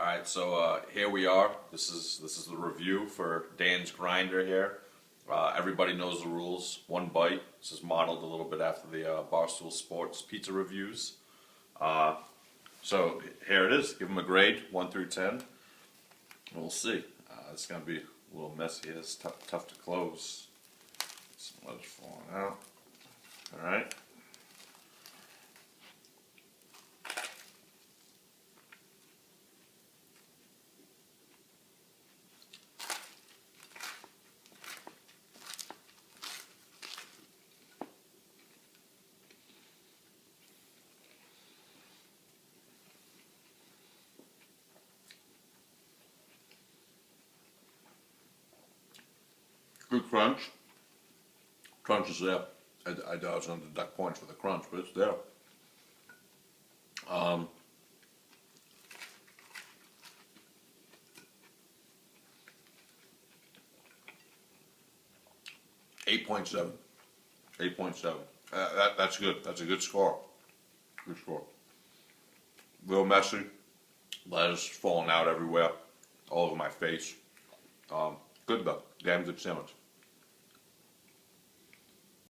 All right, so here we are. This is the review for Dan's Grinder here. Everybody knows the rules. One bite. This is modeled a little bit after the Barstool Sports pizza reviews. So here it is. Give them a grade, 1 through 10. We'll see. It's gonna be a little messy. It's tough to close. Some lettuce falling out. All right. Good crunch. Crunch is there. I was going to deduct points for the crunch, but it's there. 8.7. 8.7. That's good. That's a good score. Good score. Real messy. Lettuce falling out everywhere. All over my face. Good though. Damn good sandwich.